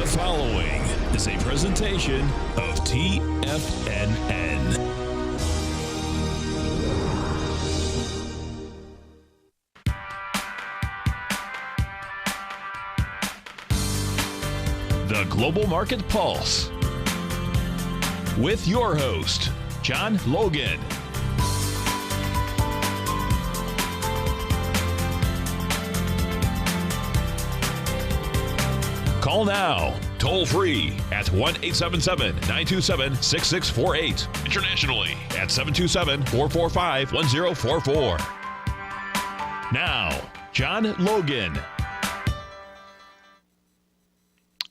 The following is a presentation of TFNN. The Global Market Pulse with your host, John Logan. Call now, toll free at 1-877-927-6648. Internationally at 727-445-1044. Now, John Logan.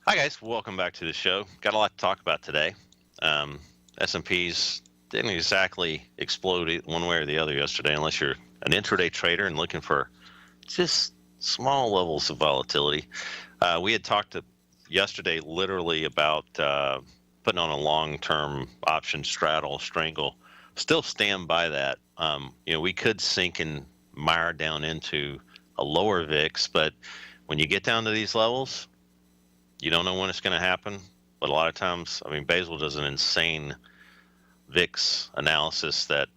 Hi guys, welcome back to the show. Got a lot to talk about today. S&Ps didn't exactly explode one way or the other yesterday, unless you're an intraday trader and looking for just small levels of volatility. We had talked yesterday literally about putting on a long-term option strangle. Still stand by that. We could sink and mire down into a lower VIX, but when you get down to these levels, you don't know when it's going to happen. But a lot of times, Basil does an insane VIX analysis that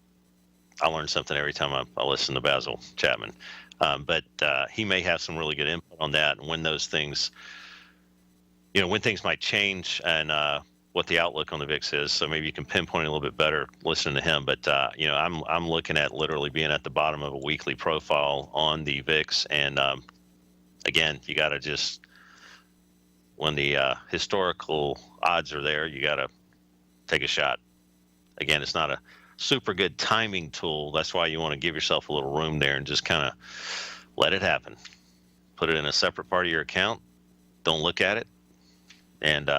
I learn something every time I listen to Basil Chapman. But he may have some really good input on that, and when those things, when things might change and what the outlook on the VIX is. So maybe you can pinpoint it a little bit better listening to him. But I'm looking at literally being at the bottom of a weekly profile on the VIX, and again, you got to just, when the historical odds are there, you got to take a shot. Again, it's not a super good timing tool. That's why you want to give yourself a little room there and just kind of let it happen. Put it in a separate part of your account. Don't look at it. And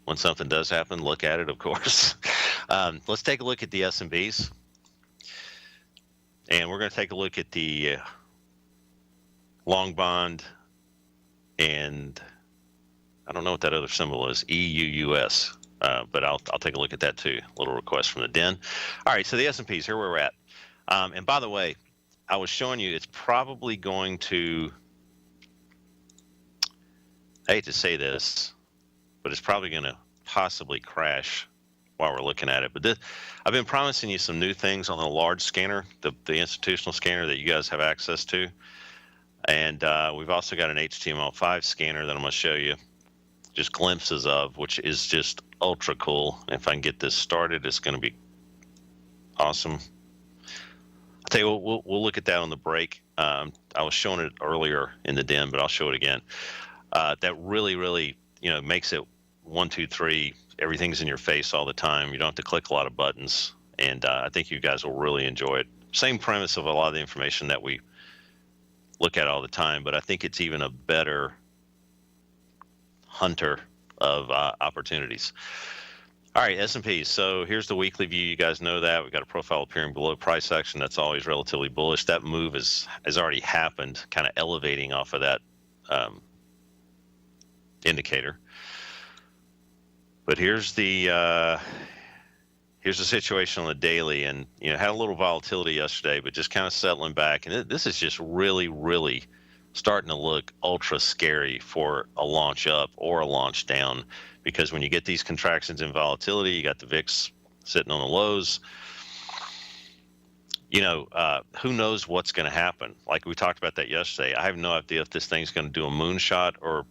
when something does happen, look at it, of course. Let's take a look at the S&Ps. And we're going to take a look at the long bond, and I don't know what that other symbol is, EUUS. But I'll take a look at that too. A little request from the den. All right, so the S&Ps, here where we're at. And by the way, I was showing you it's probably going to, I hate to say this, but it's probably going to possibly crash while we're looking at it. But I've been promising you some new things on the large scanner, the institutional scanner that you guys have access to. And we've also got an HTML5 scanner that I'm going to show you just glimpses of, which is just ultra cool. If I can get this started, it's going to be awesome. I'll tell you what, we'll look at that on the break. I was showing it earlier in the den, but I'll show it again. That really, makes it 1, 2, 3. Everything's in your face all the time. You don't have to click a lot of buttons, and I think you guys will really enjoy it. Same premise of a lot of the information that we look at all the time, but I think it's even a better hunter of opportunities. All right, S&Ps. So here's the weekly view. You guys know that. We've got a profile appearing below price action. That's always relatively bullish. That move has already happened, kind of elevating off of that indicator. But here's the situation on the daily, and had a little volatility yesterday, but just kind of settling back. And this is just really starting to look ultra scary for a launch up or a launch down, because when you get these contractions in volatility, you got the VIX sitting on the lows. Who knows what's going to happen? Like we talked about that yesterday. I have no idea if this thing's going to do a moonshot or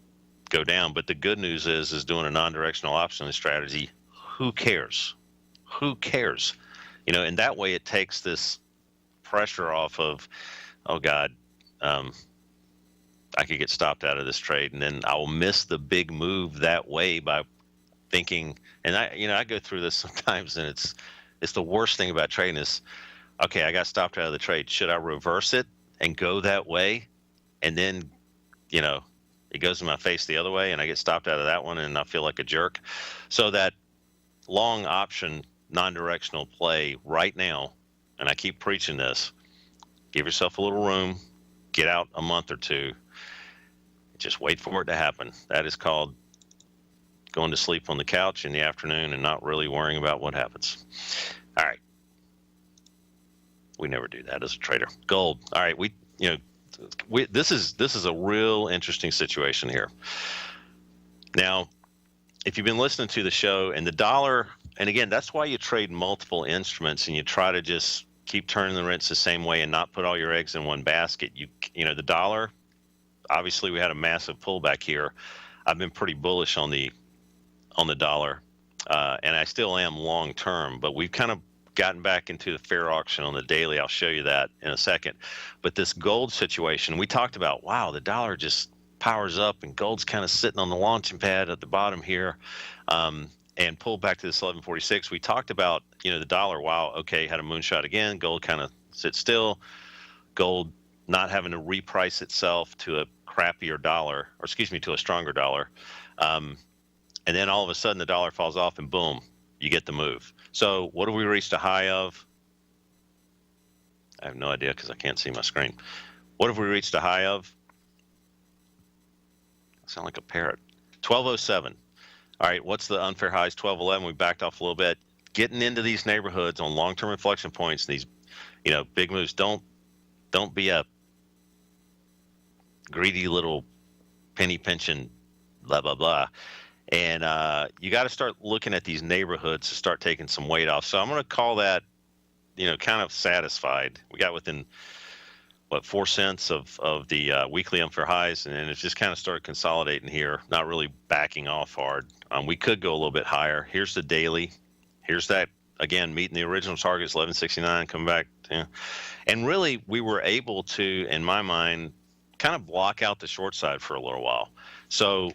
go down. But the good news is doing a non-directional option strategy. Who cares? And that way it takes this pressure off of, oh God, I could get stopped out of this trade, and then I will miss the big move that way by thinking. And I go through this sometimes, and it's the worst thing about trading is, okay, I got stopped out of the trade. Should I reverse it and go that way? And then, it goes in my face the other way, and I get stopped out of that one, and I feel like a jerk. So that long option, non-directional play right now, and I keep preaching this, give yourself a little room, get out a month or two, just wait for it to happen. That is called going to sleep on the couch in the afternoon and not really worrying about what happens. All right. We never do that as a trader. Gold. All right. This is a real interesting situation here. Now, if you've been listening to the show and the dollar, and again, that's why you trade multiple instruments and you try to just keep turning the rents the same way and not put all your eggs in one basket. You know, the dollar, obviously we had a massive pullback here. I've been pretty bullish on the dollar, and I still am long term, but we've kind of gotten back into the fair auction on the daily. I'll show you that in a second. But this gold situation, we talked about, wow, the dollar just powers up and gold's kind of sitting on the launching pad at the bottom here, and pulled back to this 1146. We talked about, you know, the dollar, wow, okay, had a moonshot again. Gold kind of sits still. Gold not having to reprice itself to a crappier dollar, or excuse me, to a stronger dollar. And then all of a sudden the dollar falls off and boom, you get the move. So what have we reached a high of? I have no idea because I can't see my screen. What have we reached a high of? I sound like a parrot. 1207. All right, what's the unfair highs? 1211. We backed off a little bit. Getting into these neighborhoods on long-term inflection points, these, you know, big moves. Don't be a greedy little penny pinching, blah blah blah. And you got to start looking at these neighborhoods to start taking some weight off. So I'm going to call that, you know, kind of satisfied. We got within, what, 4 cents of the weekly unfair highs, and then it's just kind of started consolidating here, not really backing off hard. We could go a little bit higher. Here's the daily. Here's that, again, meeting the original targets, 1169, come back. Yeah. And really, we were able to, in my mind, kind of block out the short side for a little while. So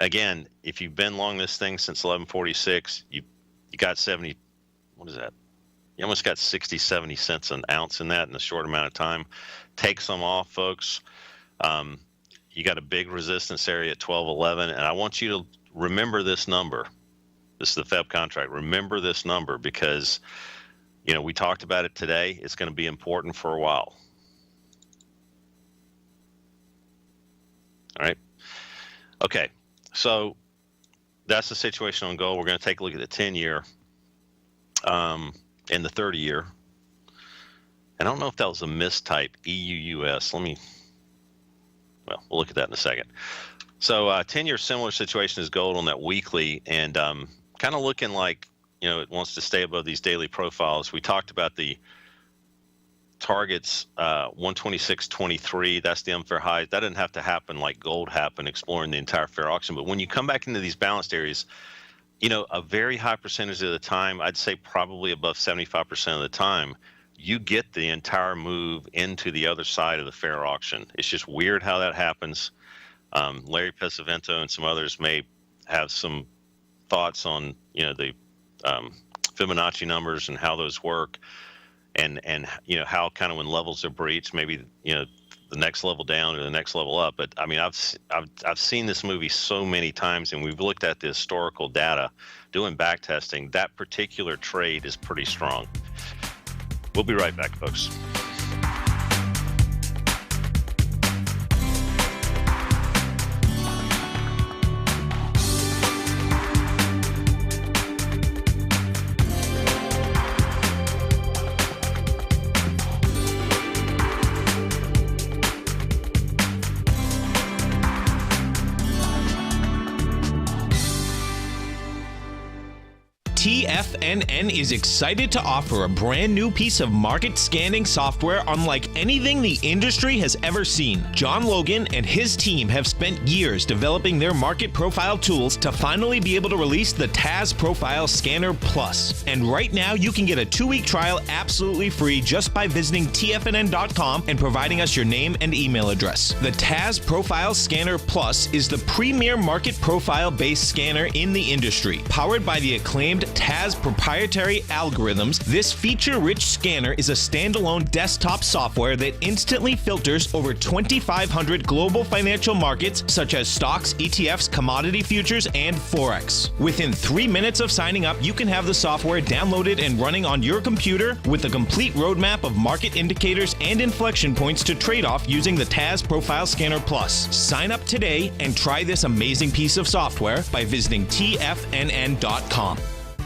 again, if you've been long this thing since 1146, you got 70, what is that? You almost got 60, 70 cents an ounce in that in a short amount of time. Take some off, folks. You got a big resistance area at 1211, and I want you to remember this number. This is the Feb contract. Remember this number because, you know, we talked about it today. It's going to be important for a while. All right. Okay. So that's the situation on gold. We're going to take a look at the 10-year and the 30-year. And I don't know if that was a mistype, EUUS. Well, we'll look at that in a second. So 10-year similar situation as gold on that weekly, and kind of looking like, you know, it wants to stay above these daily profiles. We talked about the targets, 126.23. That's the unfair high. That didn't have to happen like gold happened, exploring the entire fair auction. But when you come back into these balanced areas, you know, a very high percentage of the time, I'd say probably above 75% of the time, you get the entire move into the other side of the fair auction. It's just weird how that happens. Larry Pesavento and some others may have some thoughts on, you know, the Fibonacci numbers and how those work, and you know, how kind of when levels are breached, maybe, you know, the next level down or the next level up. But I mean, I've seen this movie so many times, and we've looked at the historical data, doing back testing. That particular trade is pretty strong. We'll be right back, folks. TFNN is excited to offer a brand new piece of market scanning software unlike anything the industry has ever seen. John Logan and his team have spent years developing their market profile tools to finally be able to release the TAS Profile Scanner Plus. And right now you can get a 2-week trial absolutely free just by visiting TFNN.com and providing us your name and email address. The TAS Profile Scanner Plus is the premier market profile based scanner in the industry. Powered by the acclaimed TAS proprietary algorithms, this feature-rich scanner is a standalone desktop software that instantly filters over 2,500 global financial markets such as stocks, ETFs, commodity futures, and Forex. Within 3 minutes of signing up, you can have the software downloaded and running on your computer with a complete roadmap of market indicators and inflection points to trade off using the TAS Profile Scanner Plus. Sign up today and try this amazing piece of software by visiting TFNN.com.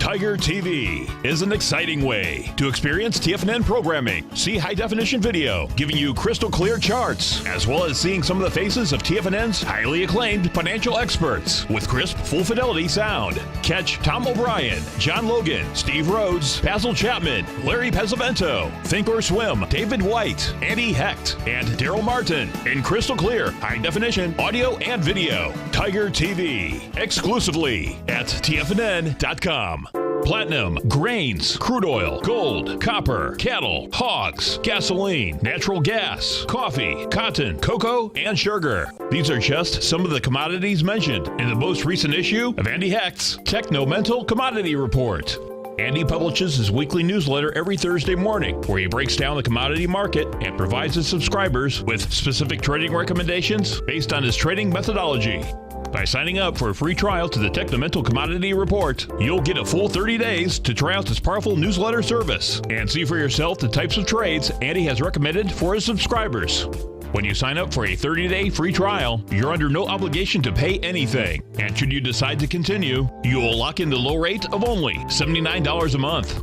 Tiger TV is an exciting way to experience TFNN programming. See high-definition video giving you crystal clear charts, as well as seeing some of the faces of TFNN's highly acclaimed financial experts with crisp, full-fidelity sound. Catch Tom O'Brien, John Logan, Steve Rhodes, Basil Chapman, Larry Pesavento, Think or Swim, David White, Andy Hecht, and Daryl Martin in crystal clear, high-definition audio and video. Tiger TV, exclusively at TFNN.com. Platinum, grains, crude oil, gold, copper, cattle, hogs, gasoline, natural gas, coffee, cotton, cocoa, and sugar. These are just some of the commodities mentioned in the most recent issue of Andy Hecht's Techno-Mental Commodity Report. Andy publishes his weekly newsletter every Thursday morning, where he breaks down the commodity market and provides his subscribers with specific trading recommendations based on his trading methodology. By signing up for a free trial to the Techno-Mental Commodity Report, you'll get a full 30 days to try out this powerful newsletter service and see for yourself the types of trades Andy has recommended for his subscribers. When you sign up for a 30-day free trial, you're under no obligation to pay anything. And should you decide to continue, you will lock in the low rate of only $79 a month.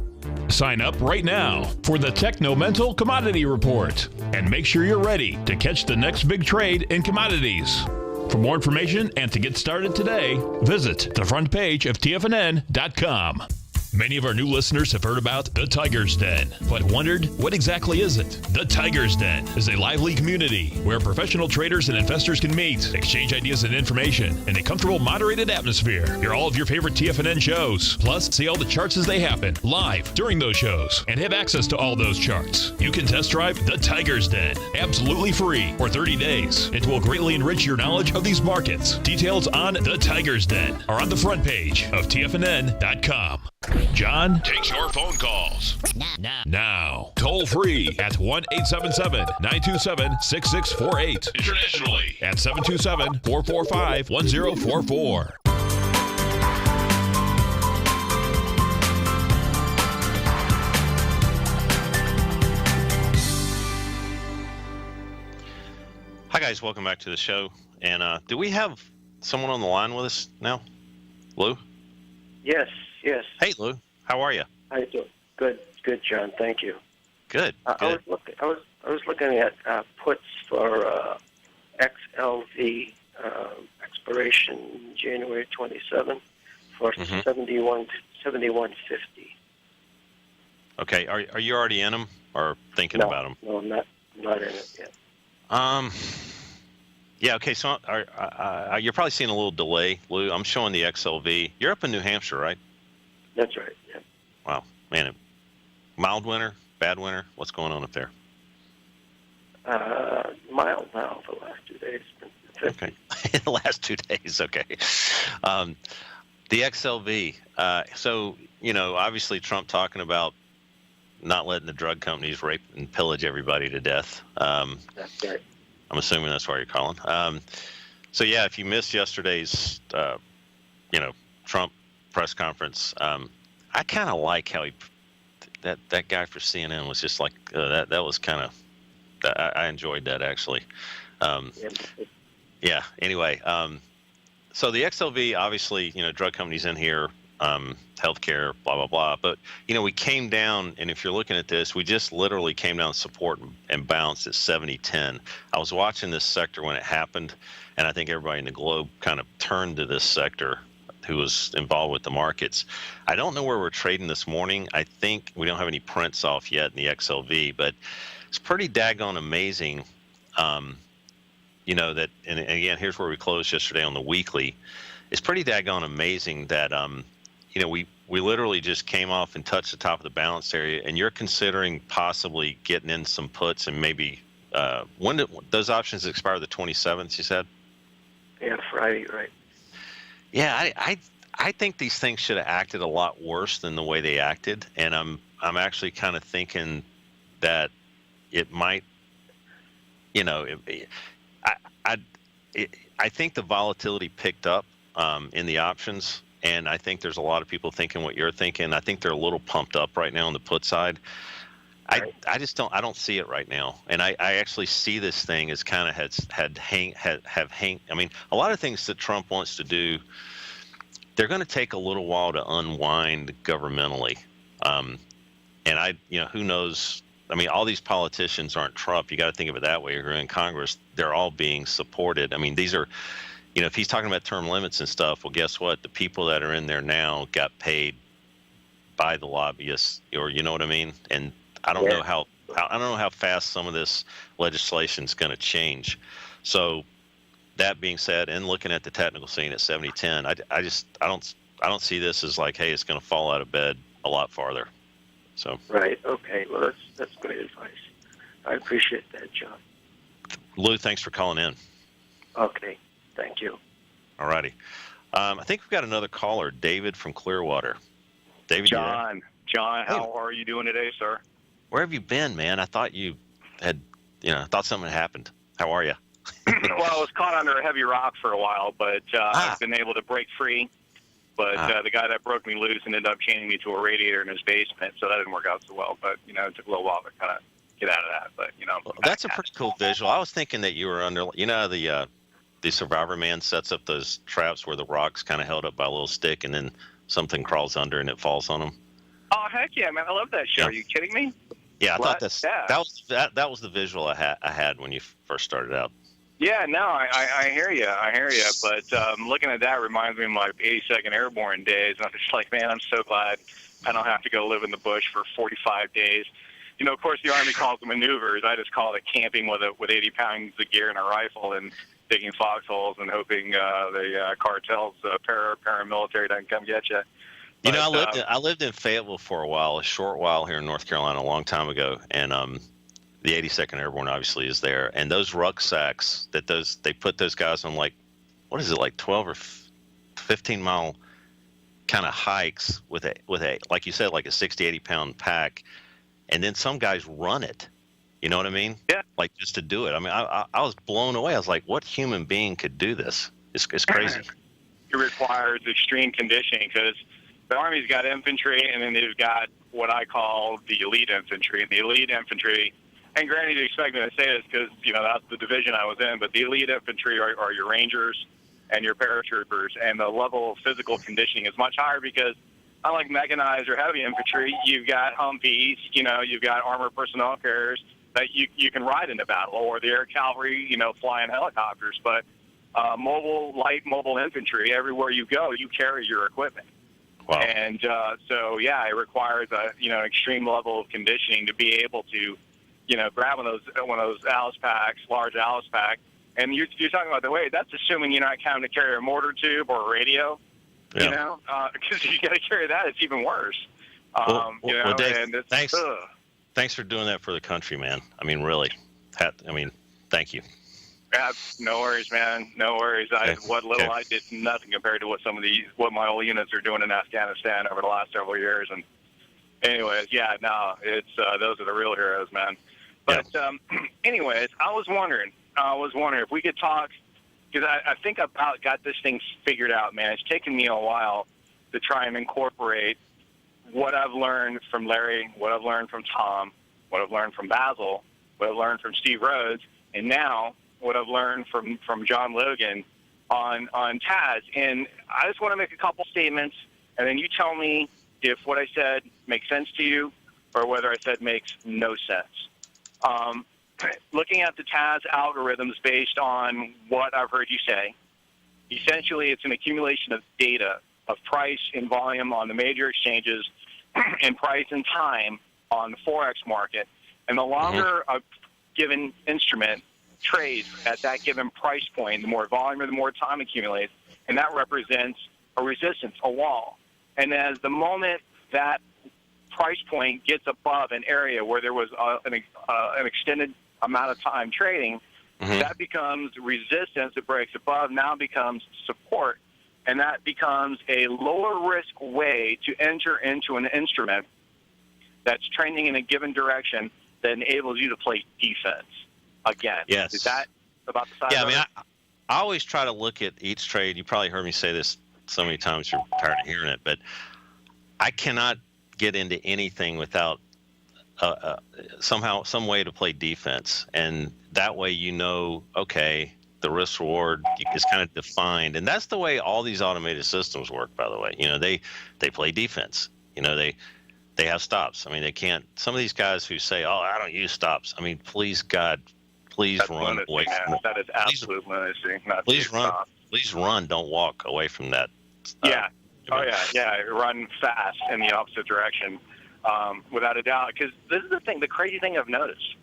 Sign up right now for the Techno-Mental Commodity Report and make sure you're ready to catch the next big trade in commodities. For more information and to get started today, visit the front page of TFNN.com. Many of our new listeners have heard about the Tiger's Den, but wondered, what exactly is it? The Tiger's Den is a lively community where professional traders and investors can meet, exchange ideas and information in a comfortable, moderated atmosphere. Hear all of your favorite TFNN shows, plus see all the charts as they happen live during those shows, and have access to all those charts. You can test drive the Tiger's Den absolutely free for 30 days. It will greatly enrich your knowledge of these markets. Details on the Tiger's Den are on the front page of TFNN.com. John takes your phone calls. Now, toll free at 1-877-927-6648. Internationally at 727-445-1044. Hi, guys. Welcome back to the show. And do we have someone on the line with us now? Lou? Yes. Hey, Lou. How are you? How you doing? Good, John. Thank you. Good. I was looking at puts for XLV expiration January 27 for 71.50. Okay. Are you already in them or thinking about them? No, I'm not in it yet. Yeah. Okay. So you're probably seeing a little delay, Lou. I'm showing the XLV. You're up in New Hampshire, right? That's right. Yeah. Wow, man. Mild winter, bad winter. What's going on up there? Mild now the last 2 days. Okay. The last 2 days. Okay. The XLV. So, obviously Trump talking about not letting the drug companies rape and pillage everybody to death. That's right. I'm assuming that's why you're calling. So yeah, if you missed yesterday's, Trump press conference, I kind of like how that guy for CNN was just like that was kind of, I enjoyed that actually. Yeah. Anyway, so the XLV, obviously, drug companies in here, healthcare, blah blah blah. But we came down, and if you're looking at this, we just literally came down support and bounced at 70.10. I was watching this sector when it happened, and I think everybody in the globe kind of turned to this sector who was involved with the markets. I don't know where we're trading this morning. I think we don't have any prints off yet in the XLV, but it's pretty daggone amazing. That, and again, here's where we closed yesterday on the weekly. It's pretty daggone amazing that, we literally just came off and touched the top of the balance area, and you're considering possibly getting in some puts and maybe, when did those options expire? The 27th, you said? Yeah, Friday, right. Yeah, I think these things should have acted a lot worse than the way they acted, and I'm actually kind of thinking that it might, I think the volatility picked up in the options, and I think there's a lot of people thinking what you're thinking. I think they're a little pumped up right now on the put side. Right. I just don't see it right now, and I actually see this thing as kind of have hang. I mean, a lot of things that Trump wants to do they're going to take a little while to unwind governmentally. And who knows? I mean, all these politicians aren't Trump. You got to think of it that way. You're in Congress. They're all being supported. I mean, these are, if he's talking about term limits and stuff, well, guess what? The people that are in there now got paid by the lobbyists, or you know what I mean? And I don't know how fast some of this legislation is going to change. So that being said, and looking at the technical scene at 70-10, I don't see this as like, hey, it's going to fall out of bed a lot farther. So Right. Okay. Well, that's great advice. I appreciate that, John. Lou, thanks for calling in. Okay. Thank you. All righty. I think we've got another caller, David from Clearwater. David, John, how are you doing today, sir? Where have you been, man? I thought you had, I thought something had happened. How are you? Well, I was caught under a heavy rock for a while, but I've been able to break free. But the guy that broke me loose ended up chaining me to a radiator in his basement, so that didn't work out so well. But, it took a little while to kind of get out of that. But, Well, that's a pretty cool visual. I was thinking that you were under, the Survivor Man sets up those traps where the rock's kind of held up by a little stick, and then something crawls under and it falls on them. Oh, heck yeah, man. I love that show. Yeah. Are you kidding me? Yeah, I What? thought Yeah. that was the visual I had when you first started out. Yeah, no, I hear you. I hear you. But looking at that reminds me of my 82nd Airborne days. And I'm just like, man, I'm so glad I don't have to go live in the bush for 45 days. Of course, the Army calls them maneuvers. I just call it camping with 80 pounds of gear and a rifle and digging foxholes and hoping the cartels, paramilitary doesn't come get you. But, I lived in Fayetteville for a short while here in North Carolina a long time ago, and the 82nd Airborne obviously is there, and those rucksacks that they put those guys on, like, what is it, like 12 or 15 mile kind of hikes with a like you said, like a 60, 80-pound pack, and then some guys run it. You know what I mean? Yeah. Like, just to do it. I mean, I was blown away. I was like, what human being could do this? It's crazy. It requires extreme conditioning because the Army's got infantry, and then they've got what I call the elite infantry. And the elite infantry, and granted, you expect me to say this because, that's the division I was in, but the elite infantry are your Rangers and your paratroopers, and the level of physical conditioning is much higher because unlike mechanized or heavy infantry, you've got Humvees, you've got armored personnel carriers that you can ride into battle, or the air cavalry, flying helicopters. But light mobile infantry, everywhere you go, you carry your equipment. Wow. And it requires a extreme level of conditioning to be able to grab one of those Alice packs, large Alice pack. And you're talking about the weight. That's assuming you're not having to carry a mortar tube or a radio. Yeah. Because you got to carry that, it's even worse. Well, Dave, and it's, thanks for doing that for the country, man. I mean, really. Thank you. No worries, man. No worries. What little I did, nothing compared to what my old units are doing in Afghanistan over the last several years. And anyways, it's those are the real heroes, man. But anyways, I was wondering if we could talk, because I think I about got this thing figured out, man. It's taken me a while to try and incorporate what I've learned from Larry, what I've learned from Tom, what I've learned from Basil, what I've learned from Steve Rhodes, and now what I've learned from John Logan on TAS. And I just want to make a couple statements, and then you tell me if what I said makes sense to you or whether I said makes no sense. Looking at the TAS algorithms based on what I've heard you say, essentially it's an accumulation of data of price and volume on the major exchanges and price and time on the Forex market. And the longer a given instrument trades at that given price point, the more volume or the more time accumulates, and that represents a resistance, a wall. And as the moment that price point gets above an area where there was an extended amount of time trading, that becomes resistance. It breaks above, now becomes support, and that becomes a lower risk way to enter into an instrument that's trending in a given direction that enables you to play defense again. Yes. Is that about the size of it? I always try to look at each trade. You probably heard me say this so many times you're tired of hearing it, but I cannot get into anything without some way to play defense. And that way, okay, the risk reward is kind of defined, and that's the way all these automated systems work. By the way, they play defense. They have stops. I mean, they can't. Some of these guys who say, "Oh, I don't use stops." I mean, please, God, please That's run lunacy, away from that is absolute lunacy. Please run. Please run. Don't walk away from that. Yeah. Run fast in the opposite direction, without a doubt. Because this is the crazy thing I've noticed.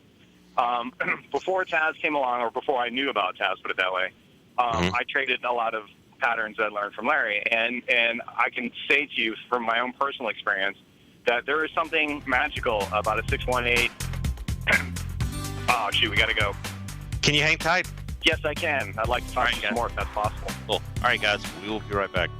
Before Taz came along, or before I knew about Taz, put it that way, I traded a lot of patterns that I learned from Larry, and I can say to you from my own personal experience that there is something magical about a 618. Oh shoot, we got to go. Can you hang tight? Yes, I can. I'd like to talk some more if that's possible. Cool. All right, guys, we will be right back.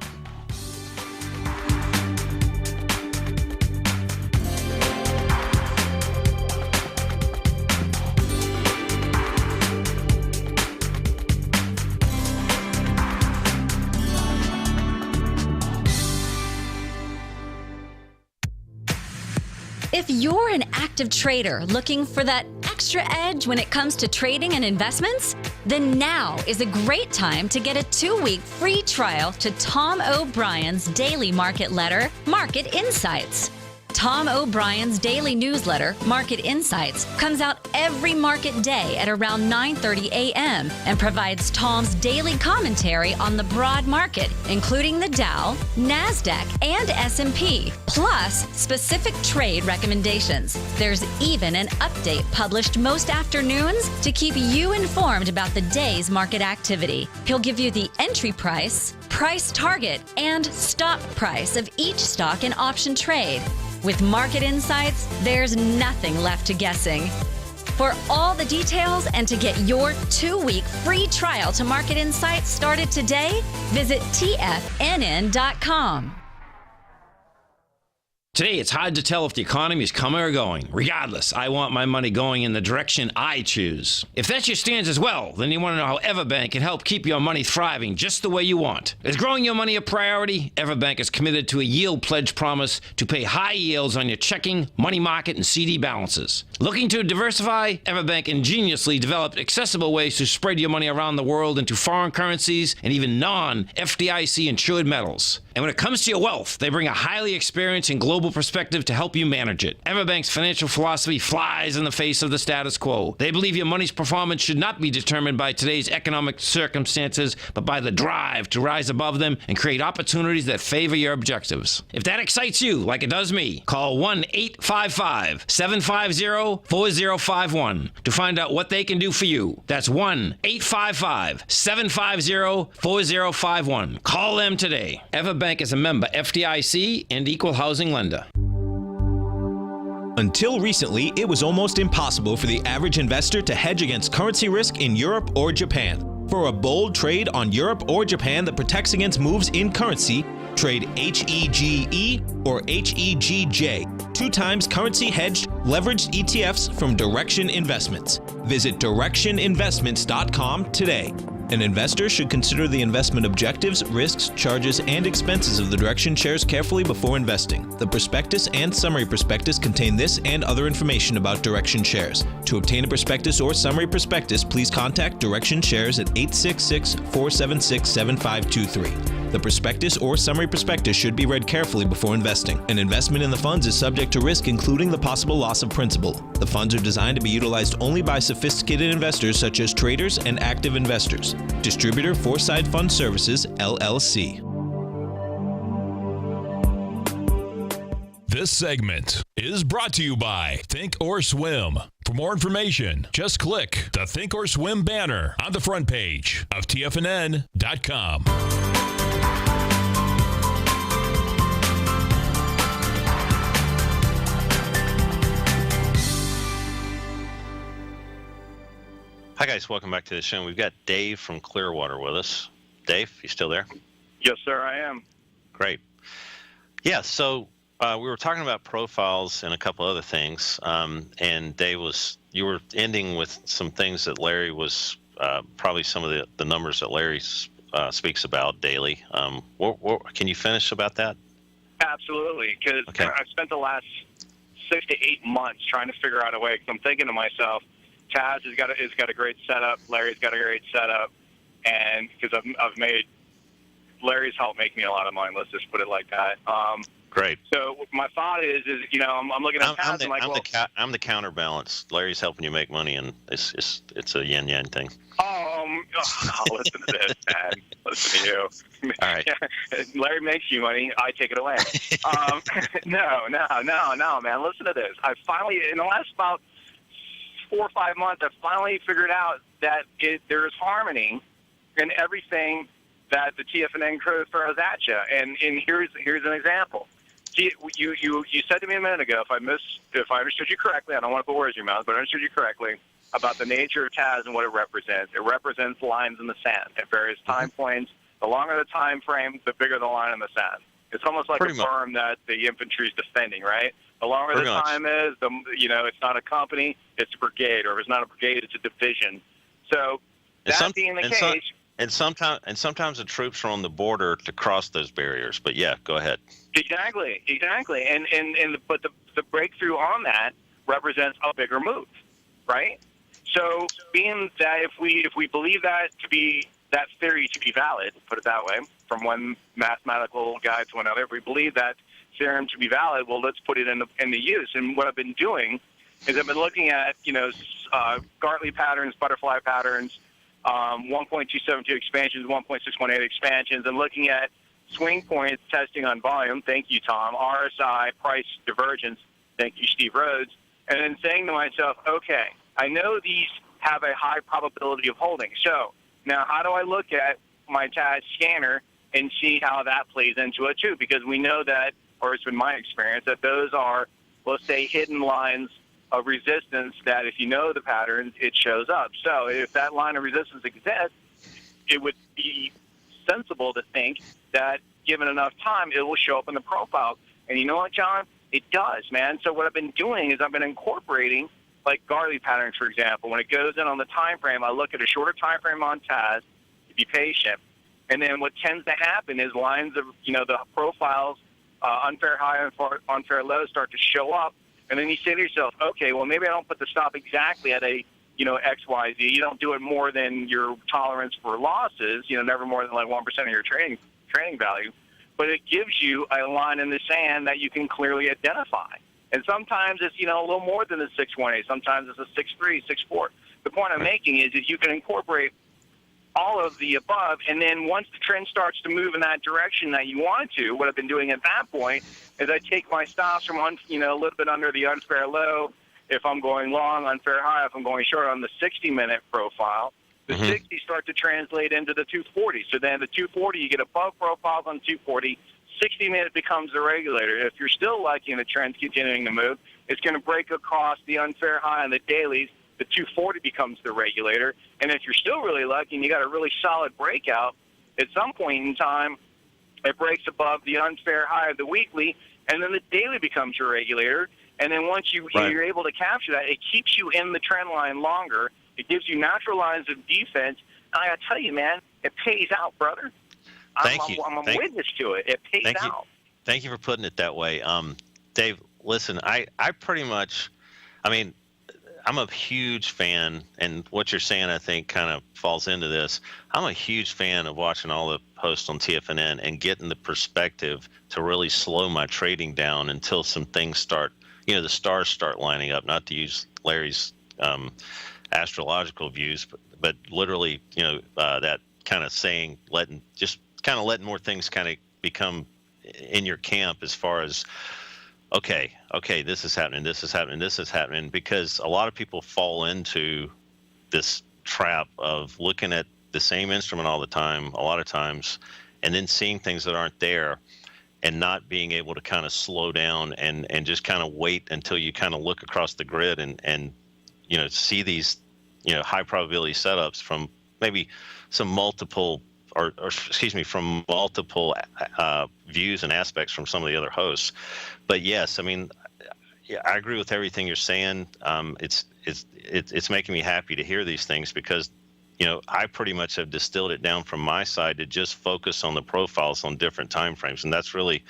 If you're an active trader looking for that extra edge when it comes to trading and investments, then now is a great time to get a 2-week free trial to Tom O'Brien's daily market letter, Market Insights. Tom O'Brien's daily newsletter, Market Insights, comes out every market day at around 9:30 a.m. and provides Tom's daily commentary on the broad market, including the Dow, NASDAQ, and S&P, plus specific trade recommendations. There's even an update published most afternoons to keep you informed about the day's market activity. He'll give you the entry price, price target, and stop price of each stock and option trade. With Market Insights, there's nothing left to guessing. For all the details and to get your 2-week free trial to Market Insights started today, visit TFNN.com. Today, it's hard to tell if the economy is coming or going. Regardless, I want my money going in the direction I choose. If that's your stance as well, then you want to know how Everbank can help keep your money thriving just the way you want. Is growing your money a priority? Everbank is committed to a yield pledge promise to pay high yields on your checking, money market, and CD balances. Looking to diversify? Everbank ingeniously developed accessible ways to spread your money around the world into foreign currencies and even non-FDIC insured metals. And when it comes to your wealth, they bring a highly experienced and global perspective to help you manage it. Everbank's financial philosophy flies in the face of the status quo. They believe your money's performance should not be determined by today's economic circumstances, but by the drive to rise above them and create opportunities that favor your objectives. If that excites you, like it does me, call 1-855-750-4051 to find out what they can do for you. That's 1-855-750-4051. Call them today. Everbank is a member FDIC and equal housing lender. Until recently, it was almost impossible for the average investor to hedge against currency risk in Europe or Japan. For a bold trade on Europe or Japan that protects against moves in currency, trade HEGE or HEGJ, 2 times currency hedged leveraged ETFs from Direction Investments. Visit directioninvestments.com today. An investor should consider the investment objectives, risks, charges, and expenses of the Direction shares carefully before investing. The prospectus and summary prospectus contain this and other information about Direction shares. To obtain a prospectus or summary prospectus, please contact Direction shares at 866-476-7523. The prospectus or summary prospectus should be read carefully before investing. An investment in the funds is subject to risk, including the possible loss of principal. The funds are designed to be utilized only by sophisticated investors such as traders and active investors. Distributor Foreside Fund Services, LLC. This segment is brought to you by Think or Swim. For more information, just click the Think or Swim banner on the front page of TFNN.com. Hi, guys. Welcome back to the show. We've got Dave from Clearwater with us. Dave, you still there? Yes, sir, I am. Great. Yeah, so we were talking about profiles and a couple other things, and Dave you were ending with some things that Larry was, probably some of the numbers that Larry speaks about daily. Can you finish about that? Absolutely, because I've spent the last 6 to 8 months trying to figure out a way, because I'm thinking to myself, Taz has got a great setup. Larry's got a great setup. and because I've made Larry's helped make me a lot of money. Let's just put it like that. Great. So my thought is I'm looking at paths and I'm the counterbalance. Larry's helping you make money, and it's a yin yang thing. Listen to this, man. Listen to you. All right. Larry makes you money. I take it away. No, man. Listen to this. I finally, in the last about 4 or 5 months, I finally figured out that there's harmony in everything that the TFNN crew throws at you. And here's an example. You said to me a minute ago, if I understood you correctly, I don't want to put words in your mouth, but I understood you correctly, about the nature of TAS and what it represents. It represents lines in the sand at various time points. The longer the time frame, the bigger the line in the sand. It's almost like a firm that the infantry is defending, right? The longer the time is, it's not a company, it's a brigade, or if it's not a brigade, it's a division. So that being the case. And sometimes the troops are on the border to cross those barriers. But yeah, go ahead. Exactly. But the breakthrough on that represents a bigger move, right? So being that if we believe that theory to be valid, put it that way, from one mathematical guy to another, if we believe that theorem to be valid, well, let's put it into use. And what I've been doing is I've been looking at Gartley patterns, butterfly patterns, 1.272 expansions, 1.618 expansions, and looking at swing points testing on volume. Thank you, Tom. RSI, price divergence. Thank you, Steve Rhodes. And then saying to myself, okay, I know these have a high probability of holding. So now how do I look at my TAS scanner and see how that plays into it too? Because we know that, or it's been my experience, that those are, let's say, hidden lines of resistance that if you know the patterns, it shows up. So if that line of resistance exists, it would be sensible to think that given enough time, it will show up in the profile. And you know what, John? It does, man. So what I've been doing is I've been incorporating, like Gartley patterns, for example. When it goes in on the time frame, I look at a shorter time frame on TAS to be patient. And then what tends to happen is lines of, the profiles, unfair high and unfair low start to show up. And then you say to yourself, okay, well, maybe I don't put the stop exactly at a, X, Y, Z. You don't do it more than your tolerance for losses, never more than like 1% of your trading value. But it gives you a line in the sand that you can clearly identify. And sometimes it's, a little more than a 618. Sometimes it's a 6.3, 6.4. The point I'm making is that you can incorporate all of the above, and then once the trend starts to move in that direction that you want to, what I've been doing at that point is I take my stops from, a little bit under the unfair low. If I'm going long, unfair high, if I'm going short on the 60-minute profile, the 60 start to translate into the 240. So then the 240, you get above profiles on 240. 60-minute becomes the regulator. If you're still liking the trends continuing to move, it's going to break across the unfair high on the dailies. The 240 becomes the regulator. And if you're still really lucky and you got a really solid breakout, at some point in time, it breaks above the unfair high of the weekly, and then the daily becomes your regulator. And then once you're able to capture that, it keeps you in the trend line longer. It gives you natural lines of defense. And I got to tell you, man, it pays out, brother. I'm a witness to it. It pays out. Thank you for putting it that way. Dave, listen, I pretty much, I'm a huge fan, and what you're saying, I think, kind of falls into this. I'm a huge fan of watching all the posts on TFNN and getting the perspective to really slow my trading down until some things start, the stars start lining up, not to use Larry's astrological views, but literally, that kind of saying, letting more things kind of become in your camp as far as, okay, this is happening, because a lot of people fall into this trap of looking at the same instrument all the time, a lot of times, and then seeing things that aren't there and not being able to kind of slow down and just kind of wait until you kind of look across the grid and see these, high probability setups from maybe some multiple from multiple views and aspects from some of the other hosts. But yes, I agree with everything you're saying. It's making me happy to hear these things because, I pretty much have distilled it down from my side to just focus on the profiles on different time frames. And that's really,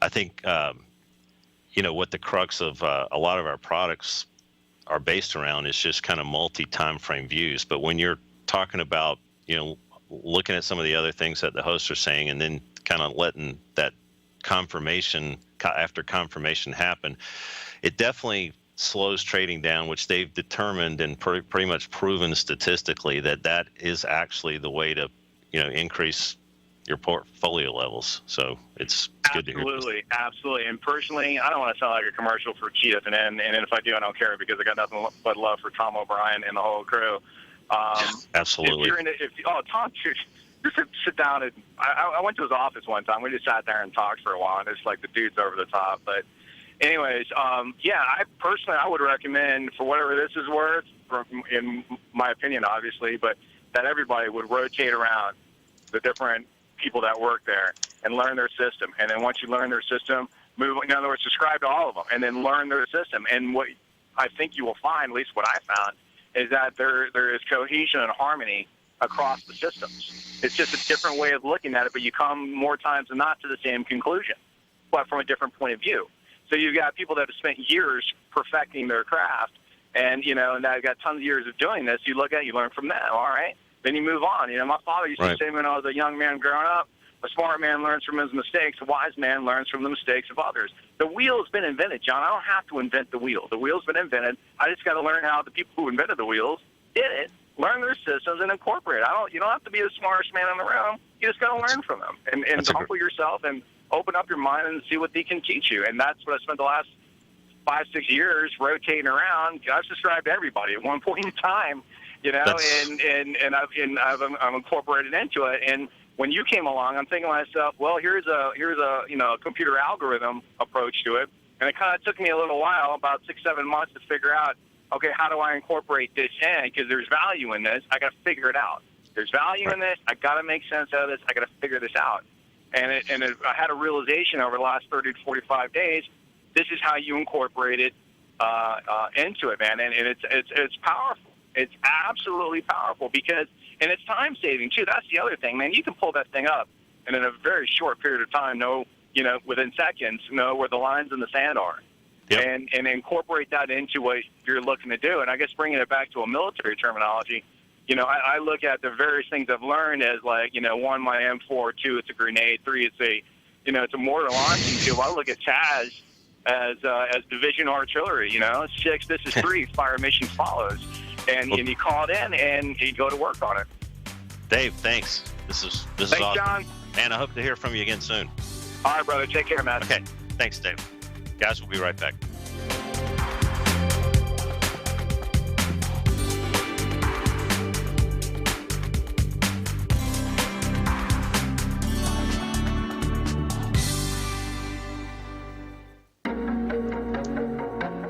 I think, what the crux of a lot of our products are based around is just kind of multi-time frame views. But when you're talking about looking at some of the other things that the hosts are saying, and then kind of letting that confirmation after confirmation happen, it definitely slows trading down, which they've determined and pretty much proven statistically that is actually the way to, increase your portfolio levels. So it's good to hear. Absolutely. And personally, I don't want to sound like a commercial for TFNN, and if I do, I don't care, because I got nothing but love for Tom O'Brien and the whole crew. Absolutely. Tom, just sit down and I went to his office one time. We just sat there and talked for a while, and it's like the dude's over the top. But anyways, I personally would recommend, for whatever this is worth, in my opinion, obviously, but that everybody would rotate around the different people that work there and learn their system. And then once you learn their system, in other words, subscribe to all of them and then learn their system. And what I think you will find, at least what I found, is that there is cohesion and harmony across the systems. It's just a different way of looking at it, but you come more times than not to the same conclusion, but from a different point of view. So you've got people that have spent years perfecting their craft, and I've got tons of years of doing this. You look at it, you learn from them, all right? Then you move on. My father used to say when I was a young man growing up, a smart man learns from his mistakes, a wise man learns from the mistakes of others. The wheel has been invented, John. I don't have to invent the wheel. The wheel's been invented. I just got to learn how the people who invented the wheels did it, learn their systems, and incorporate it. You don't have to be the smartest man in the room. You just got to learn from them and humble yourself and open up your mind and see what they can teach you. And that's what I spent the last 5-6 years rotating around. I've subscribed to everybody at one point in time, and I'm incorporated into it. And when you came along, I'm thinking to myself, well, here's a computer algorithm approach to it. And it kind of took me a little while, about 6-7 months, to figure out, okay, how do I incorporate this in? Because there's value in this. I got to figure it out. There's value in this. I got to make sense out of this. I got to figure this out. And I had a realization over the last 30 to 45 days. This is how you incorporate it into it, man. And it's powerful. It's absolutely powerful and it's time saving too. That's the other thing, man. You can pull that thing up, and in a very short period of time, within seconds, know where the lines in the sand are. Yep. And incorporate that into what you're looking to do. And I guess bringing it back to a military terminology, I look at the various things I've learned as 1, my M4, 2, it's a grenade, 3, it's a mortar launching tool. I look at Taz as division artillery, 6, this is 3, fire mission follows. And you call it in and you go to work on it. Dave, thanks. This is awesome. John. Man, I hope to hear from you again soon. All right, brother. Take care, man. Okay. Thanks, Dave. Guys, we'll be right back.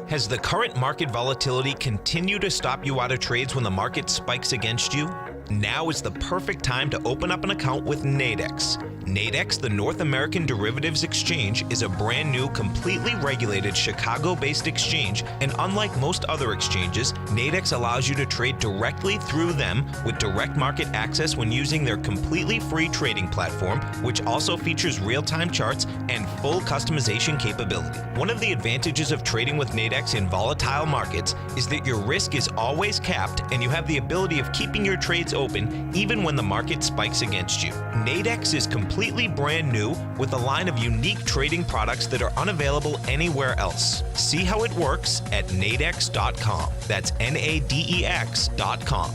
Has the current market volatility continued to stop you out of trades when the market spikes against you? Now is the perfect time to open up an account with Nadex. Nadex, the North American Derivatives Exchange, is a brand new, completely regulated Chicago-based exchange, and unlike most other exchanges, Nadex allows you to trade directly through them with direct market access when using their completely free trading platform, which also features real-time charts and full customization capability. One of the advantages of trading with Nadex in volatile markets is that your risk is always capped and you have the ability of keeping your trades open even when the market spikes against you. Nadex is completely brand new with a line of unique trading products that are unavailable anywhere else. See how it works at nadex.com. That's NADEX.com.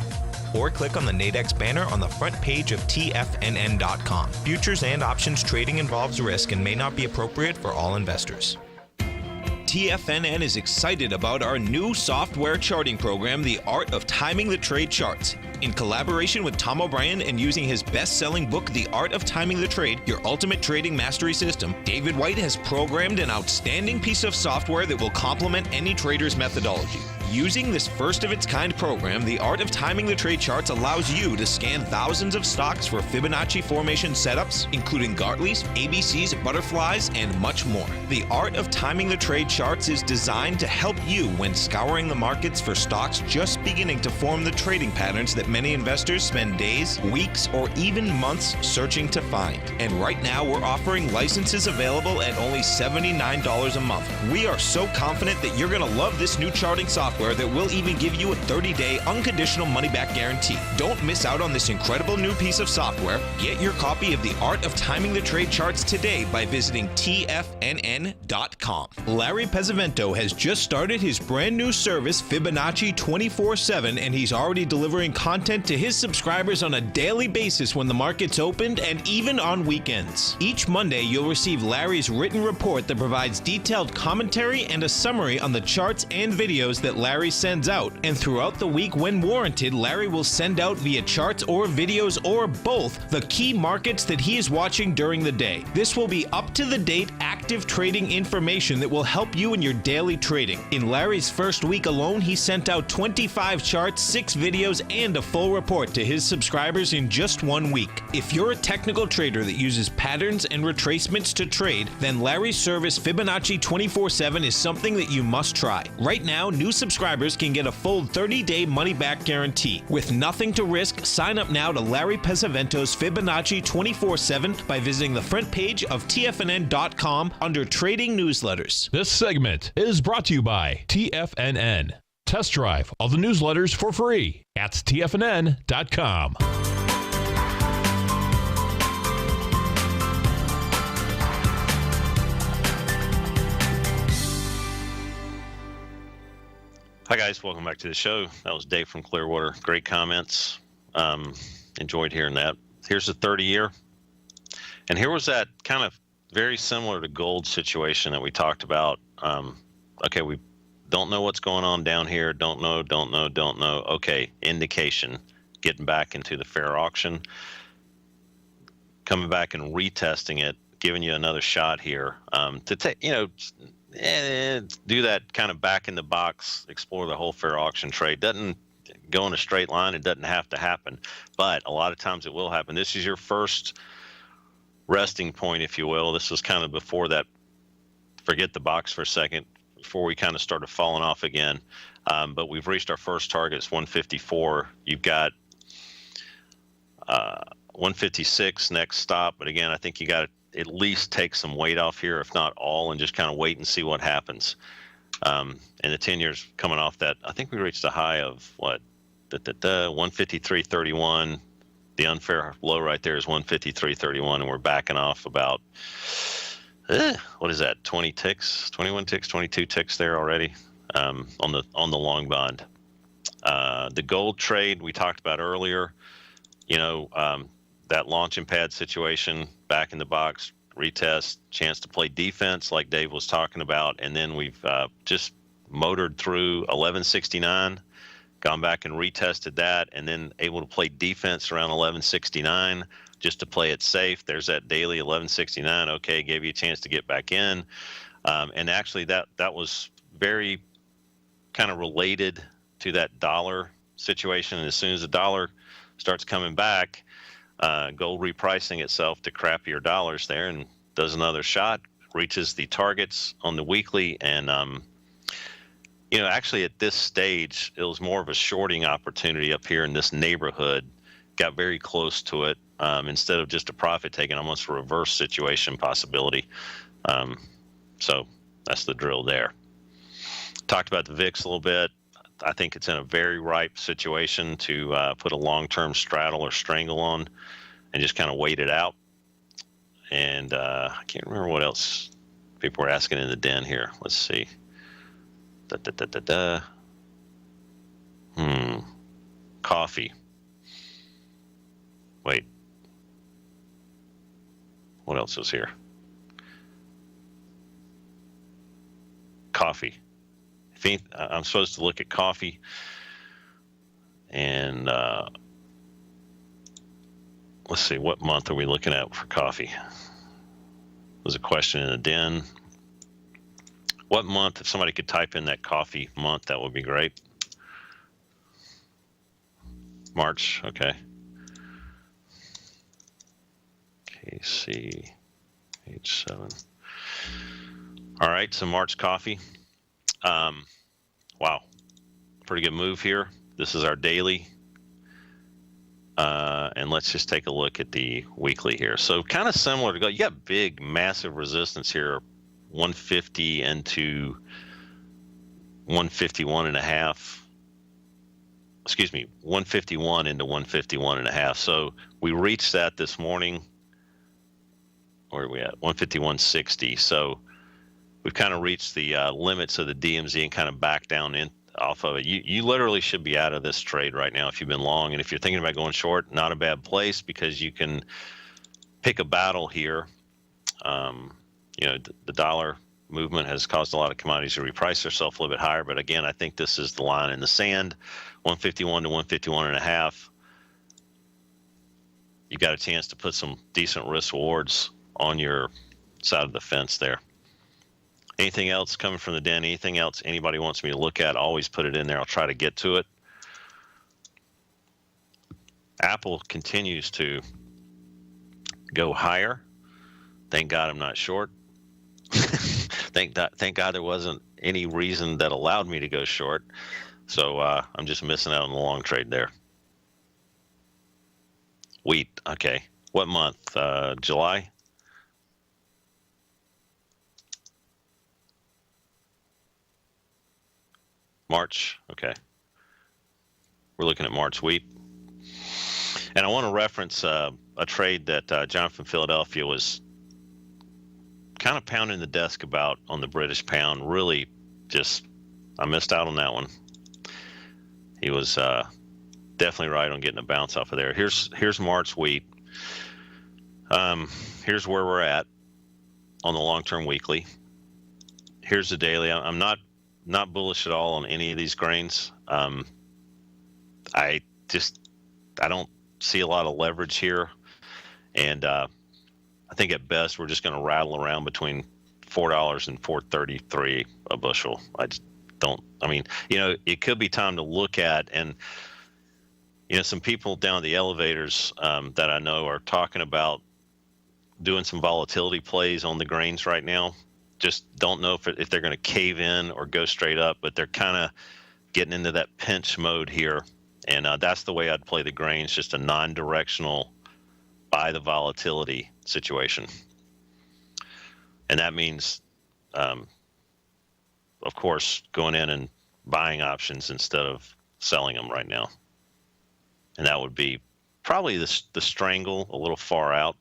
Or click on the Nadex banner on the front page of TFNN.com. Futures and options trading involves risk and may not be appropriate for all investors. TFNN is excited about our new software charting program, The Art of Timing the Trade Charts. In collaboration with Tom O'Brien and using his best-selling book, The Art of Timing the Trade, Your Ultimate Trading Mastery System, David White has programmed an outstanding piece of software that will complement any trader's methodology. Using this first-of-its-kind program, The Art of Timing the Trade Charts allows you to scan thousands of stocks for Fibonacci formation setups, including Gartley's, ABC's, butterflies, and much more. The Art of Timing the Trade Charts is designed to help you when scouring the markets for stocks just beginning to form the trading patterns that many investors spend days, weeks, or even months searching to find. And right now, we're offering licenses available at only $79 a month. We are so confident that you're going to love this new charting software software that will even give you a 30-day unconditional money-back guarantee. Don't miss out on this incredible new piece of software. Get your copy of The Art of Timing the Trade Charts today by visiting TFNN.com. Larry Pesavento has just started his brand new service, Fibonacci 24/7, and he's already delivering content to his subscribers on a daily basis when the market's opened and even on weekends. Each Monday, you'll receive Larry's written report that provides detailed commentary and a summary on the charts and videos that Larry sends out. And throughout the week, when warranted, Larry will send out via charts or videos or both the key markets that he is watching during the day. This will be up-to-the-date, active trading information that will help you in your daily trading. In Larry's first week alone, he sent out 25 charts, 6 videos, and a full report to his subscribers in just 1 week. If you're a technical trader that uses patterns and retracements to trade, then Larry's service Fibonacci 24/7 is something that you must try. Right now, new subscribers can get a full 30-day money-back guarantee. With nothing to risk, sign up now to Larry Pesavento's Fibonacci 24/7 by visiting the front page of TFNN.com under Trading Newsletters. This segment is brought to you by TFNN. Test drive all the newsletters for free at TFNN.com. Hi, guys. Welcome back to the show. That was Dave from Clearwater. Great comments. Enjoyed hearing that. Here's the 30-year. And here was that kind of very similar to gold situation that we talked about. Okay, we don't know what's going on down here. Don't know. Okay, indication. Getting back into the fair auction. Coming back and retesting it. Giving you another shot here to take, do that kind of back in the box, explore the whole fair auction trade. Doesn't go in a straight line. It doesn't have to happen, but a lot of times it will happen. This is your first resting point, if you will. This was kind of before that. Forget the box for a second, before we kind of started falling off again. But we've reached our first target. It's 154. You've got 156 next stop. But again, I think you got to at least take some weight off here, if not all, and just kind of wait and see what happens. And the 10 years coming off that, I think we reached a high of what? 153.31. The unfair low right there is 153.31, and we're backing off about, what is that? 20 ticks, 21 ticks, 22 ticks there already on the long bond. The gold trade we talked about earlier, that launching pad situation, back in the box, retest, chance to play defense like Dave was talking about, and then we've just motored through 1169, gone back and retested that, and then able to play defense around 1169 just to play it safe. There's that daily 1169. Okay, gave you a chance to get back in, and actually that was very kind of related to that dollar situation. And as soon as the dollar starts coming back, gold repricing itself to crappier dollars there, and does another shot, reaches the targets on the weekly. And actually at this stage, it was more of a shorting opportunity up here in this neighborhood. Got very close to it, instead of just a profit taking, almost a reverse situation possibility. So that's the drill there. Talked about the VIX a little bit. I think it's in a very ripe situation to put a long-term straddle or strangle on and just kind of wait it out. And I can't remember what else people were asking in the den here. Let's see. Coffee. Wait. What else was here? Coffee. I'm supposed to look at coffee, and let's see, what month are we looking at for coffee? There's a question in the den. What month? If somebody could type in that coffee month, that would be great. March, okay. KC, H7. All right, so March coffee. Wow, pretty good move here. This is our daily. And let's just take a look at the weekly here. So kind of similar to gold. You got big, massive resistance here, 150 into 151.5. Excuse me, 151 into 151.5. So we reached that this morning. Where are we at? 151.60. So we've kind of reached the limits of the DMZ and kind of back down in off of it. You literally should be out of this trade right now if you've been long. And if you're thinking about going short, not a bad place, because you can pick a battle here. The dollar movement has caused a lot of commodities to reprice themselves a little bit higher. But again, I think this is the line in the sand, 151 to 151.5. You got a chance to put some decent risk rewards on your side of the fence there. Anything else coming from the den? Anything else anybody wants me to look at? Always put it in there. I'll try to get to it. Apple continues to go higher. Thank God I'm not short. Thank God there wasn't any reason that allowed me to go short. So I'm just missing out on the long trade there. Wheat, okay. What month? July? March, okay. We're looking at March wheat. And I want to reference a trade that John from Philadelphia was kind of pounding the desk about on the British pound. Really just, I missed out on that one. He was definitely right on getting a bounce off of there. Here's March wheat. Here's where we're at on the long-term weekly. Here's the daily. I'm not bullish at all on any of these grains. I don't see a lot of leverage here, and I think at best we're just going to rattle around between $4 and $4.33 a bushel. I just don't. I mean, it could be time to look at, and some people down at the elevators that I know are talking about doing some volatility plays on the grains right now. Just don't know if they're going to cave in or go straight up, but they're kind of getting into that pinch mode here. And that's the way I'd play the grains, just a non-directional buy the volatility situation. And that means, of course, going in and buying options instead of selling them right now. And that would be probably the strangle a little far out,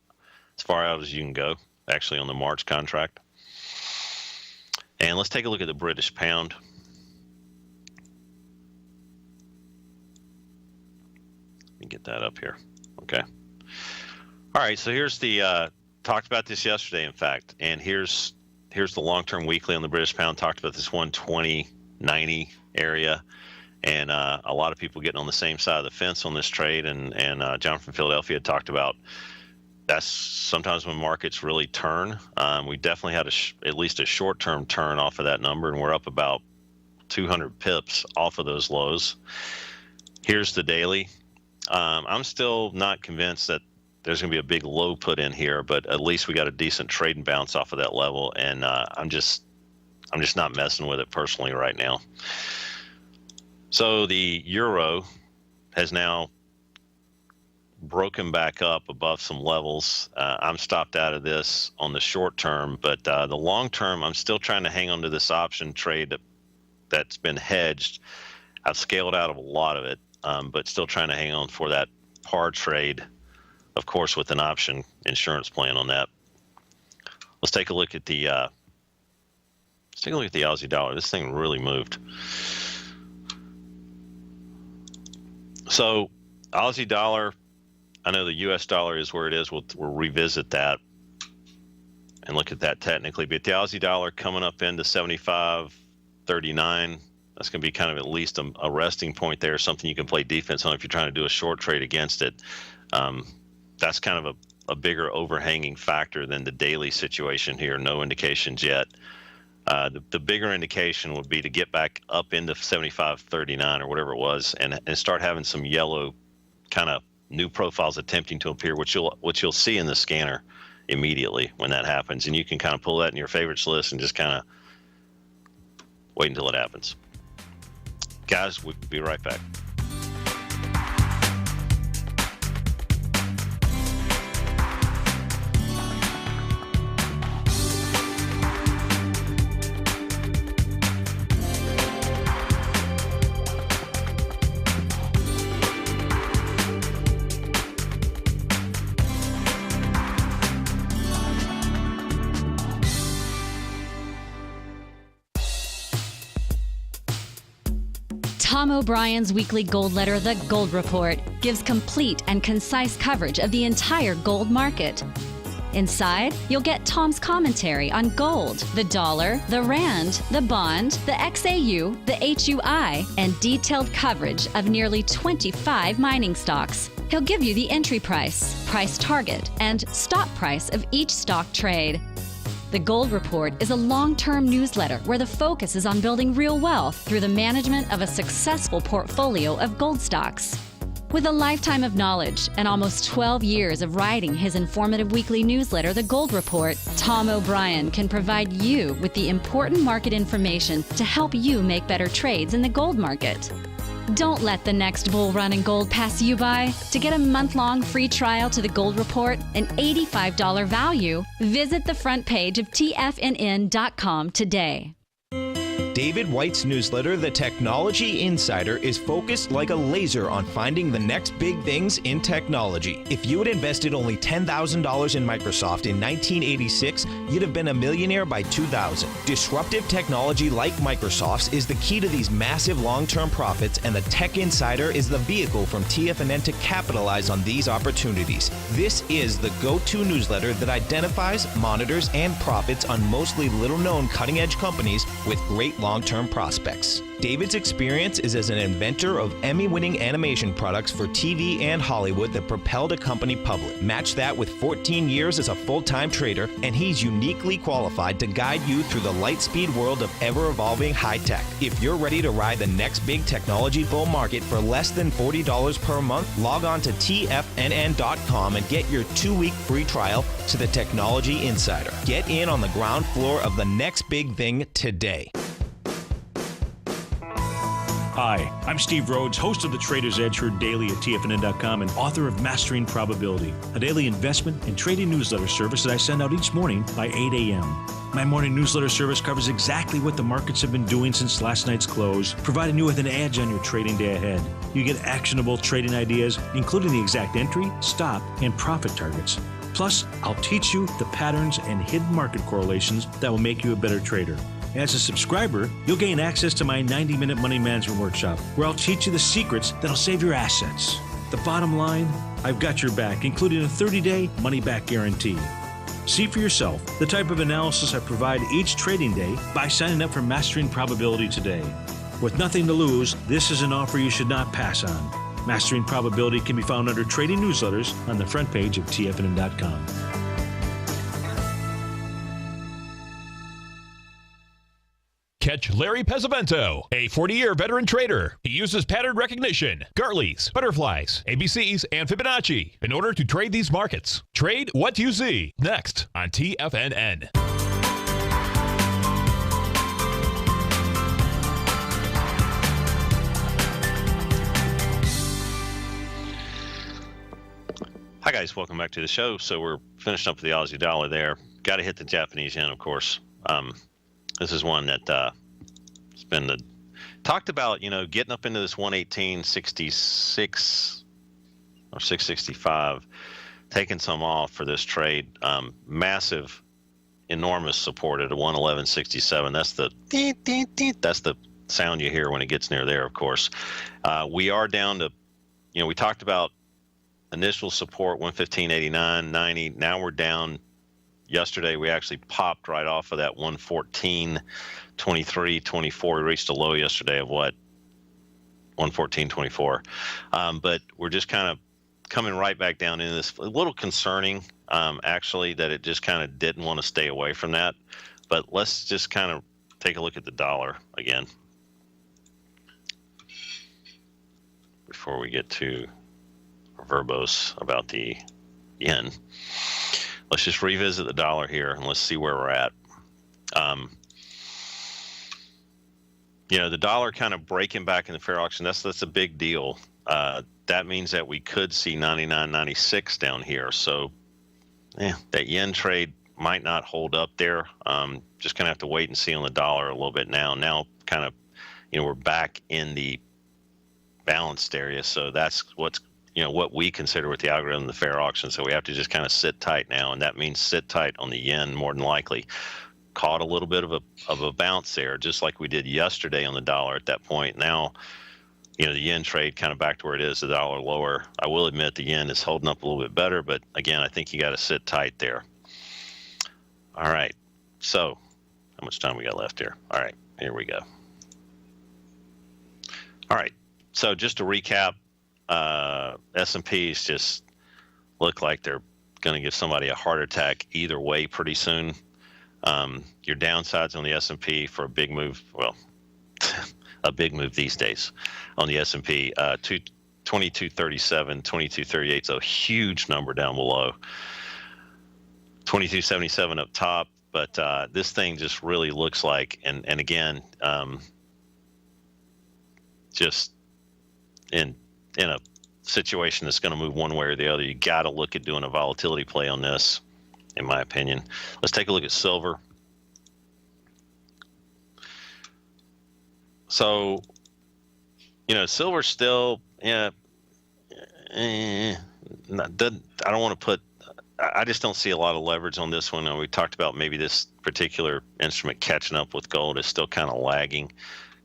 as far out as you can go, actually, on the March contract. And let's take a look at the British pound. Let me get that up here. Okay. All right, so here's the talked about this yesterday, in fact, and here's the long-term weekly on the British pound. Talked about this 120.90 area, and a lot of people getting on the same side of the fence on this trade. And John from Philadelphia had talked about that's sometimes when markets really turn. We definitely had at least a short-term turn off of that number, and we're up about 200 pips off of those lows. Here's the daily. I'm still not convinced that there's going to be a big low put in here, but at least we got a decent trade and bounce off of that level, and I'm just not messing with it personally right now. So the euro has now broken back up above some levels. I'm stopped out of this on the short term, but the long term, I'm still trying to hang on to this option trade that's been hedged. I've scaled out of a lot of it, but still trying to hang on for that par trade, of course, with an option insurance plan on that. Let's take a look at the Aussie dollar. This thing really moved. So Aussie dollar, I know the U.S. dollar is where it is. We'll revisit that and look at that technically. But the Aussie dollar coming up into 75.39. That's going to be kind of at least a resting point there, something you can play defense on if you're trying to do a short trade against it. That's kind of a bigger overhanging factor than the daily situation here. No indications yet. The bigger indication would be to get back up into 75.39 or whatever it was, and start having some yellow kind of new profiles attempting to appear, which you'll see in the scanner immediately when that happens. And you can kind of pull that in your favorites list and just kind of wait until it happens. Guys, we'll be right back. Tom O'Brien's weekly gold letter, The Gold Report, gives complete and concise coverage of the entire gold market. Inside, you'll get Tom's commentary on gold, the dollar, the rand, the bond, the XAU, the HUI, and detailed coverage of nearly 25 mining stocks. He'll give you the entry price, price target, and stop price of each stock trade. The Gold Report is a long-term newsletter where the focus is on building real wealth through the management of a successful portfolio of gold stocks. With a lifetime of knowledge and almost 12 years of writing his informative weekly newsletter, The Gold Report, Tom O'Brien can provide you with the important market information to help you make better trades in the gold market. Don't let the next bull run in gold pass you by. To get a month-long free trial to The Gold Report, an $85 value, visit the front page of TFNN.com today. David White's newsletter, The Technology Insider, is focused like a laser on finding the next big things in technology. If you had invested only $10,000 in Microsoft in 1986, you'd have been a millionaire by 2000. Disruptive technology like Microsoft's is the key to these massive long-term profits, and the Tech Insider is the vehicle from TFNN to capitalize on these opportunities. This is the go-to newsletter that identifies, monitors, and profits on mostly little-known cutting-edge companies with great long-term prospects. David's experience is as an inventor of Emmy-winning animation products for TV and Hollywood that propelled a company public. Match that with 14 years as a full-time trader, and he's uniquely qualified to guide you through the light-speed world of ever-evolving high-tech. If you're ready to ride the next big technology bull market for less than $40 per month, log on to TFNN.com and get your 2-week free trial to the Technology Insider. Get in on the ground floor of the next big thing today. Hi, I'm Steve Rhodes, host of the Trader's Edge heard daily at TFNN.com and author of Mastering Probability, a daily investment and trading newsletter service that I send out each morning by 8 a.m. My morning newsletter service covers exactly what the markets have been doing since last night's close, providing you with an edge on your trading day ahead. You get actionable trading ideas, including the exact entry, stop, and profit targets. Plus, I'll teach you the patterns and hidden market correlations that will make you a better trader. As a subscriber, you'll gain access to my 90-minute money management workshop, where I'll teach you the secrets that'll save your assets. The bottom line, I've got your back, including a 30-day money-back guarantee. See for yourself the type of analysis I provide each trading day by signing up for Mastering Probability today. With nothing to lose, this is an offer you should not pass on. Mastering Probability can be found under Trading Newsletters on the front page of TFNN.com. Catch Larry Pesavento, a 40-year veteran trader. He uses pattern recognition, Gartleys, butterflies, ABCs, and Fibonacci in order to trade these markets. Trade what you see. Next on TFNN. Hi guys, welcome back to the show. So we're finishing up with the Aussie dollar there. Got to hit the Japanese yen, of course. This is one that has been talked about, getting up into this 118.66 or 665, taking some off for this trade. Massive, enormous support at a 111.67. That's the sound you hear when it gets near there, of course. We are down to, we talked about initial support 115.89, 90. Now we're down. Yesterday, we actually popped right off of that 114.23.24. We reached a low yesterday of what? 114.24. But we're just kind of coming right back down into this. A little concerning, actually, that it just kind of didn't want to stay away from that. But let's just kind of take a look at the dollar again before we get too verbose about the yen. Let's just revisit the dollar here and let's see where we're at. The dollar kind of breaking back in the fair auction, that's a big deal. That means that we could see 99.96 down here. So that yen trade might not hold up there. Just going to have to wait and see on the dollar a little bit now. Now kind of, we're back in the balanced area. So that's what's what we consider with the algorithm the fair auction. So we have to just kind of sit tight now, and that means sit tight on the yen more than likely. Caught a little bit of a bounce there, just like we did yesterday on the dollar at that point. Now the yen trade kind of back to where it is, the dollar lower. I will admit the yen is holding up a little bit better, but again, I think you got to sit tight there. All right. So how much time we got left here? All right, here we go. All right. So just to recap, S&Ps just look like they're going to give somebody a heart attack either way pretty soon. Your downsides on the S&P for a big move, well, a big move these days on the S&P, 2237, 2238 is a huge number down below. 2277 up top, but this thing just really looks like, and again, just in a situation that's going to move one way or the other, you got to look at doing a volatility play on this, in my opinion. Let's take a look at silver. So, silver still, I don't want to put, I just don't see a lot of leverage on this one. And we talked about maybe this particular instrument catching up with gold is still kind of lagging.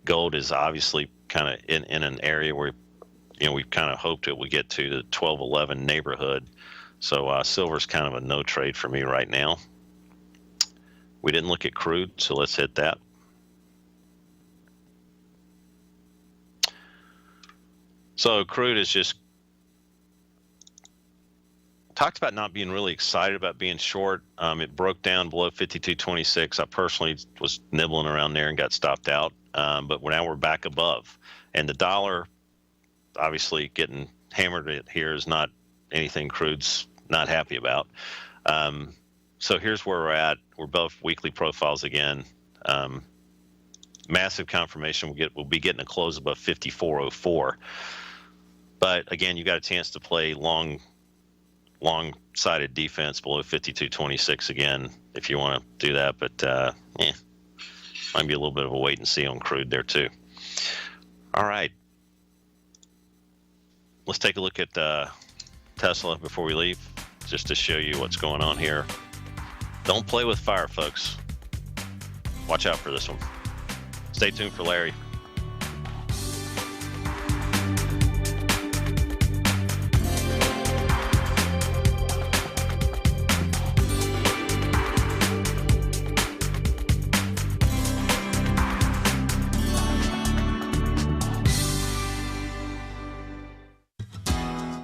Gold is obviously kind of in an area where, we've kind of hoped it would get to the 1211 neighborhood. So silver's kind of a no trade for me right now. We didn't look at crude, so let's hit that. So crude is just talked about not being really excited about being short. It broke down below 52.26. I personally was nibbling around there and got stopped out. But now we're back above, and the dollar obviously getting hammered here is not anything crude's not happy about. So here's where we're at. We're both weekly profiles again. Massive confirmation. We'll be getting a close above 54.04. But again, you got a chance to play long-sided defense below 52.26 again if you want to do that. But might be a little bit of a wait and see on crude there too. All right. Let's take a look at Tesla before we leave, just to show you what's going on here. Don't play with fire, folks. Watch out for this one. Stay tuned for Larry.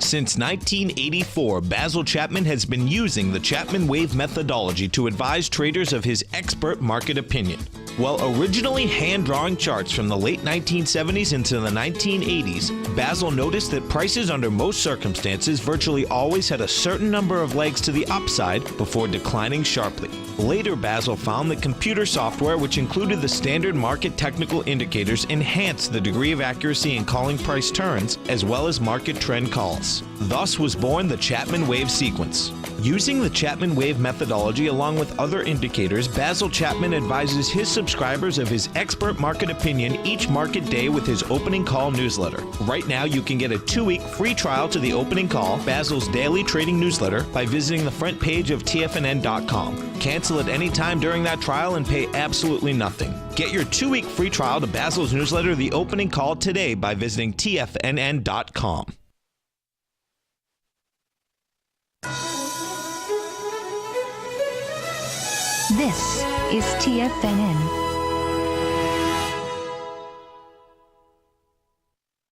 Since 1984, Basil Chapman has been using the Chapman Wave methodology to advise traders of his expert market opinion. While originally hand-drawing charts from the late 1970s into the 1980s, Basil noticed that prices under most circumstances virtually always had a certain number of legs to the upside before declining sharply. Later, Basil found that computer software, which included the standard market technical indicators, enhanced the degree of accuracy in calling price turns, as well as market trend calls. Thus was born the Chapman Wave sequence. Using the Chapman Wave methodology along with other indicators, Basil Chapman advises his subscribers of his expert market opinion each market day with his opening call newsletter. Right now, you can get a 2-week free trial to the opening call, Basil's daily trading newsletter, by visiting the front page of TFNN.com. Cancel at any time during that trial and pay absolutely nothing. Get your 2-week free trial to Basil's newsletter, The Opening Call, today by visiting TFNN.com. This is TFNN.